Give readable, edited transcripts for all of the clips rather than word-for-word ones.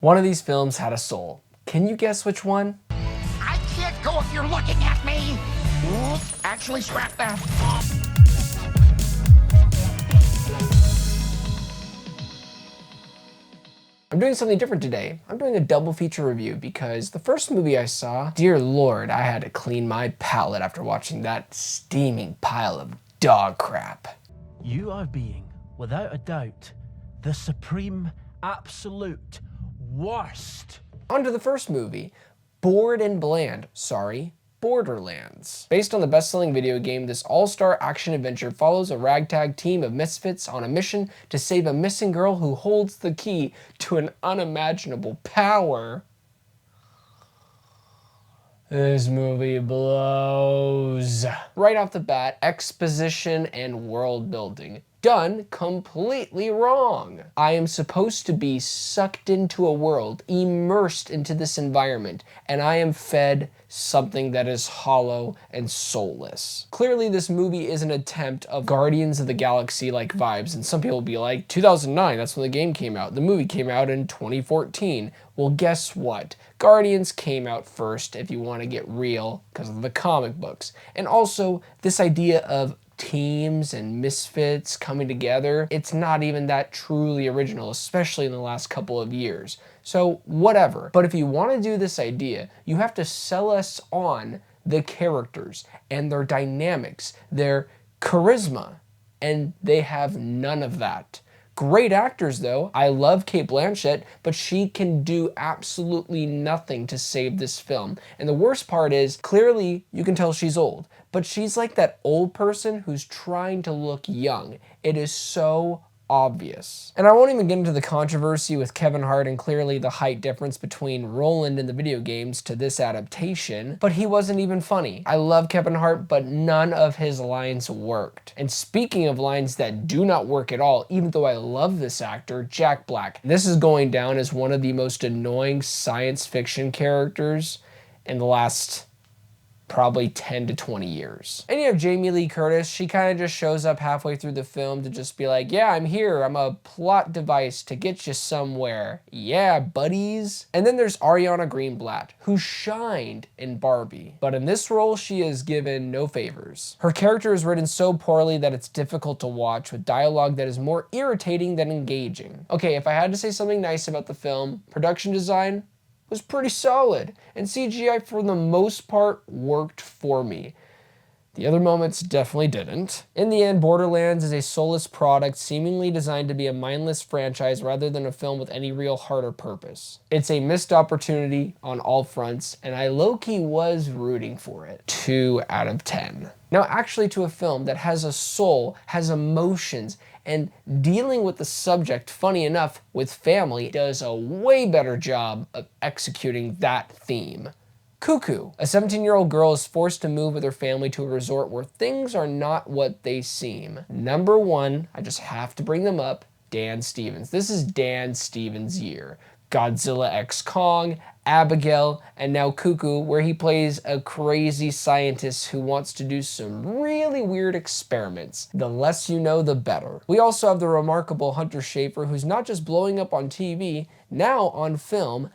One of these films had a soul. Can you guess which one? I can't go if you're looking at me. Oops, actually, scrap that. I'm doing something different today. I'm doing a double feature review because the first movie I saw, dear Lord, I had to clean my palate after watching that steaming pile of dog crap. You are being, without a doubt, the supreme, absolute worst. On to the first movie, Borderlands. Based on the best-selling video game, this all-star action-adventure follows a ragtag team of misfits on a mission to save a missing girl who holds the key to an unimaginable power. This movie blows. Right off the bat, exposition and world building. Done completely wrong. I am supposed to be sucked into a world, immersed into this environment, and I am fed something that is hollow and soulless. Clearly, this movie is an attempt of Guardians of the Galaxy-like vibes, and some people will be like, 2009, that's when the game came out. The movie came out in 2014. Well, guess what? Guardians came out first, if you want to get real, because of the comic books. And also, this idea of teams and misfits coming together, it's not even that truly original, especially in the last couple of years. So whatever. But if you want to do this idea, you have to sell us on the characters and their dynamics, their charisma, and they have none of that. Great actors though. I love Cate Blanchett, but she can do absolutely nothing to save this film. And the worst part is, clearly you can tell she's old, but she's like that old person who's trying to look young. It is so obvious. And I won't even get into the controversy with Kevin Hart and clearly the height difference between Roland in the video games to this adaptation, but he wasn't even funny. I love Kevin Hart, but none of his lines worked. And speaking of lines that do not work at all, even though I love this actor, Jack Black, this is going down as one of the most annoying science fiction characters in the last probably 10 to 20 years. And you have Jamie Lee Curtis. She kind of just shows up halfway through the film to just be like, yeah, I'm here. I'm a plot device to get you somewhere. Yeah, buddies. And then there's Ariana Greenblatt, who shined in Barbie. But in this role, she is given no favors. Her character is written so poorly that it's difficult to watch, with dialogue that is more irritating than engaging. Okay, if I had to say something nice about the film, production design was pretty solid, and CGI for the most part worked for me. The other moments definitely didn't. In the end, Borderlands is a soulless product seemingly designed to be a mindless franchise rather than a film with any real heart or purpose. It's a missed opportunity on all fronts, and I low-key was rooting for it. 2 out of 10. Now, actually, to a film that has a soul, has emotions, and dealing with the subject, funny enough, with family, does a way better job of executing that theme. Cuckoo. A 17-year-old girl is forced to move with her family to a resort where things are not what they seem. Number one, I just have to bring them up, Dan Stevens. This is Dan Stevens' year. Godzilla x Kong, Abigail, and now Cuckoo, where he plays a crazy scientist who wants to do some really weird experiments. The less you know, the better. We also have the remarkable Hunter Schafer, who's not just blowing up on TV, now on film,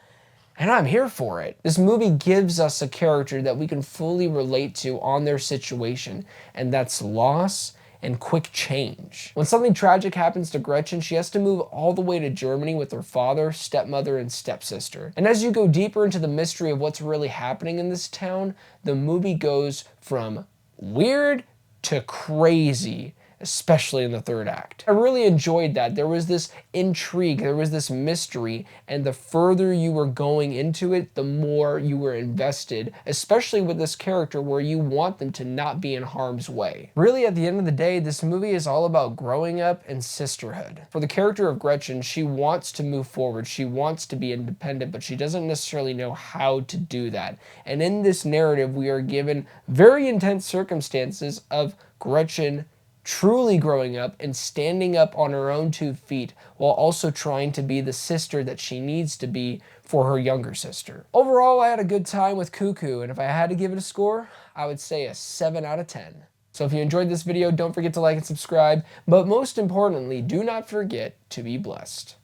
and I'm here for it. This movie gives us a character that we can fully relate to on their situation, and that's loss and quick change. When something tragic happens to Gretchen, she has to move all the way to Germany with her father, stepmother, and stepsister. And as you go deeper into the mystery of what's really happening in this town, the movie goes from weird to crazy, especially in the third act. I really enjoyed that. There was this intrigue, there was this mystery, and the further you were going into it, the more you were invested, especially with this character where you want them to not be in harm's way. Really, at the end of the day, this movie is all about growing up and sisterhood. For the character of Gretchen, she wants to move forward, she wants to be independent, but she doesn't necessarily know how to do that. And in this narrative, we are given very intense circumstances of Gretchen truly growing up and standing up on her own 2 feet while also trying to be the sister that she needs to be for her younger sister. Overall, I had a good time with Cuckoo, and if I had to give it a score, I would say a 7 out of 10. So if you enjoyed this video, don't forget to like and subscribe, but most importantly, do not forget to be blessed.